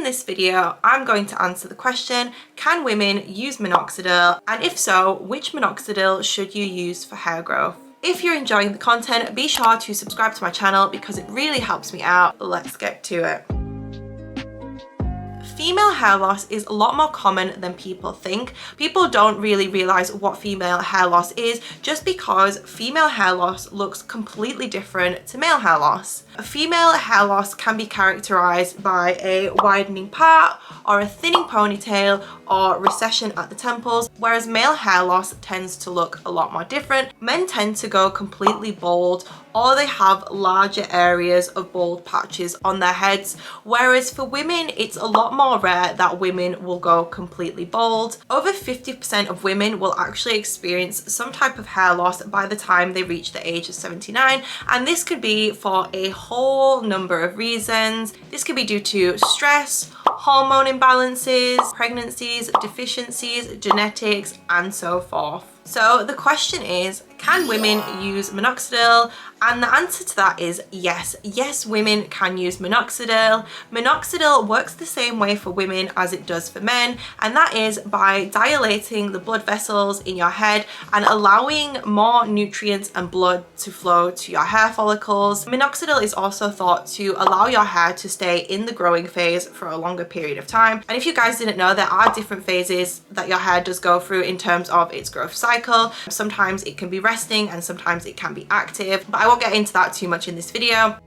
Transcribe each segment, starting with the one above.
this video, I'm going to answer the question, can women use minoxidil? And if so, which minoxidil should you use for hair growth? If you're enjoying the content, be sure to subscribe to my channel because it really helps me out. Let's get to it. Female hair loss is a lot more common than people think. People don't really realize what female hair loss is just because female hair loss looks completely different to male hair loss. Female hair loss can be characterized by a widening part or a thinning ponytail or recession at the temples, whereas male hair loss tends to look a lot more different. Men tend to go completely bald, or they have larger areas of bald patches on their heads, whereas for women it's a lot more rare that women will go completely bald. Over 50% of women will actually experience some type of hair loss by the time they reach the age of 79, and this could be for a whole number of reasons. This could be due to stress, hormone imbalances, pregnancies, deficiencies, genetics, and so forth. So the question is, can women use minoxidil? And the answer to that is yes. Yes, women can use minoxidil. Minoxidil works the same way for women as it does for men, and that is by dilating the blood vessels in your head and allowing more nutrients and blood to flow to your hair follicles. Minoxidil is also thought to allow your hair to stay in the growing phase for a longer period of time. And if you guys didn't know, there are different phases that your hair does go through in terms of its growth cycle. Sometimes it can be resting and sometimes it can be active, but I won't get into that too much in this video.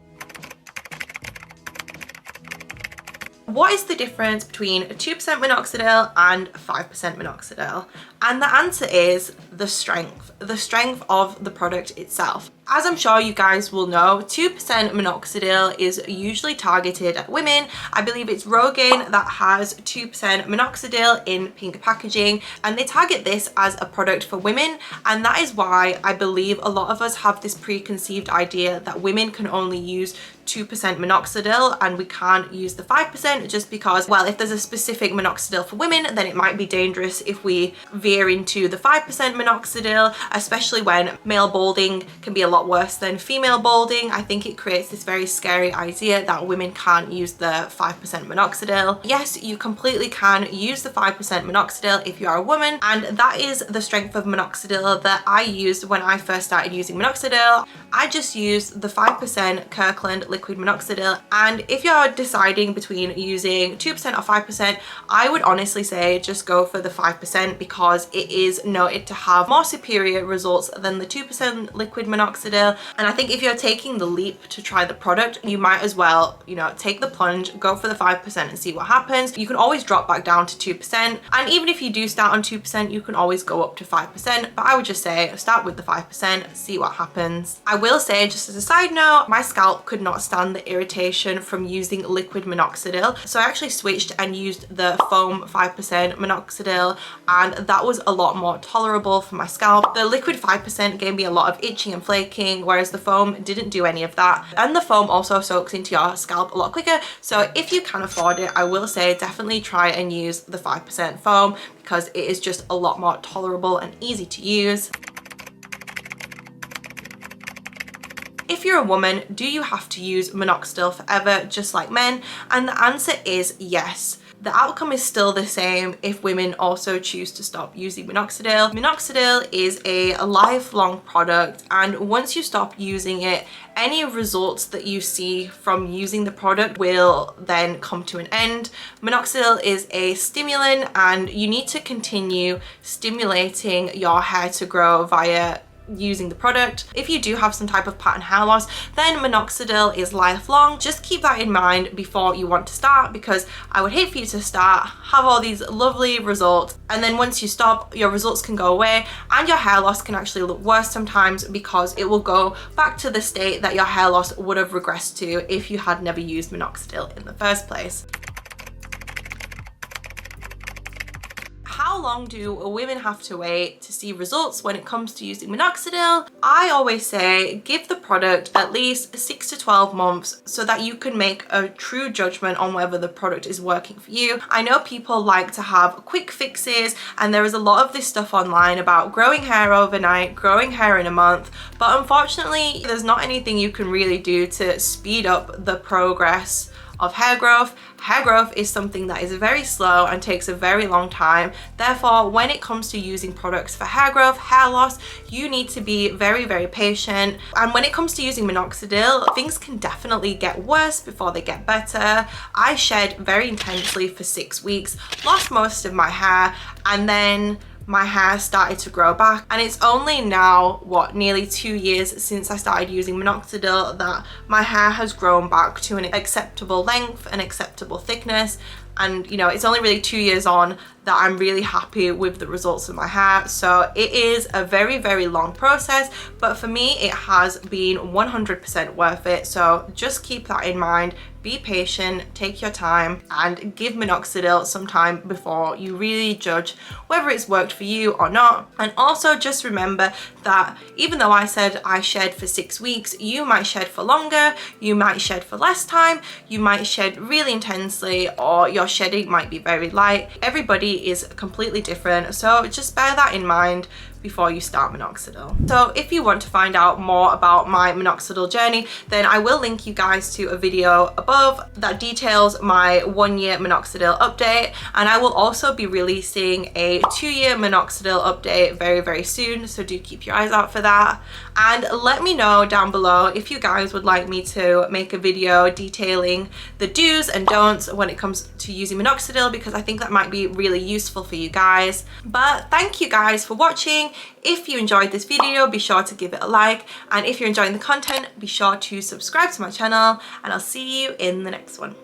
What is the difference between 2% minoxidil and 5% minoxidil? And the answer is the strength of the product itself. As I'm sure you guys will know, 2% minoxidil is usually targeted at women. I believe it's Rogaine that has 2% minoxidil in pink packaging, and they target this as a product for women, and that is why I believe a lot of us have this preconceived idea that women can only use 2% minoxidil and we can't use the 5% just because, well, if there's a specific minoxidil for women, then it might be dangerous if we veer into the 5% minoxidil, especially when male balding can be a lot worse than female balding. I think it creates this very scary idea that women can't use the 5% minoxidil. Yes, you completely can use the 5% minoxidil if you are a woman, and that is the strength of minoxidil that I used when I first started using minoxidil. I just used the 5% Kirkland liquid minoxidil, and if you're deciding between using 2% or 5%, I would honestly say just go for the 5% because it is noted to have more superior results than the 2% liquid minoxidil. And I think if you're taking the leap to try the product, you might as well, take the plunge, go for the 5% and see what happens. You can always drop back down to 2%, and even if you do start on 2%, you can always go up to 5%, but I would just say start with the 5%, see what happens. I will say, just as a side note, my scalp could not stand the irritation from using liquid minoxidil, so I actually switched and used the foam 5% minoxidil, and that was a lot more tolerable for my scalp. The liquid 5% gave me a lot of itching and flaking, whereas the foam didn't do any of that, and the foam also soaks into your scalp a lot quicker. So if you can afford it, I will say definitely try and use the 5% foam because it is just a lot more tolerable and easy to use. If you're a woman, do you have to use minoxidil forever just like men? And the answer is yes. The outcome is still the same if women also choose to stop using minoxidil. Minoxidil is a lifelong product, and once you stop using it, any results that you see from using the product will then come to an end. Minoxidil is a stimulant, and you need to continue stimulating your hair to grow via using the product. If you do have some type of pattern hair loss, then minoxidil is lifelong. Just keep that in mind before you want to start, because I would hate for you to start, have all these lovely results, and then once you stop, your results can go away and your hair loss can actually look worse sometimes because it will go back to the state that your hair loss would have regressed to if you had never used minoxidil in the first place. How long do women have to wait to see results when it comes to using minoxidil? I always say give the product at least 6 to 12 months so that you can make a true judgment on whether the product is working for you. I know people like to have quick fixes, and there is a lot of this stuff online about growing hair overnight, growing hair in a month, but unfortunately there's not anything you can really do to speed up the progress of hair growth. Hair growth is something that is very slow and takes a very long time. Therefore, when it comes to using products for hair growth, hair loss, you need to be very, very patient. And when it comes to using minoxidil, things can definitely get worse before they get better. I shed very intensely for 6 weeks, lost most of my hair, and then my hair started to grow back. And it's only now, what, nearly 2 years since I started using minoxidil that my hair has grown back to an acceptable length, an acceptable thickness. And you know, it's only really 2 years on that I'm really happy with the results of my hair. So it is a very, very long process, but for me it has been 100% worth it. So just keep that in mind. Be patient, take your time, and give minoxidil some time before you really judge whether it's worked for you or not. And also just remember that even though I said I shed for 6 weeks, you might shed for longer, you might shed for less time, you might shed really intensely, or your shedding might be very light. Everybody is completely different, so just bear that in mind before you start minoxidil. So if you want to find out more about my minoxidil journey, then I will link you guys to a video above that details my 1 year minoxidil update, and I will also be releasing a 2-year minoxidil update very, very soon, so do keep your eyes out for that. And let me know down below if you guys would like me to make a video detailing the do's and don'ts when it comes to using minoxidil, because I think that might be really useful for you guys. But thank you guys for watching. If you enjoyed this video, be sure to give it a like, and if you're enjoying the content, be sure to subscribe to my channel, and I'll see you in the next one.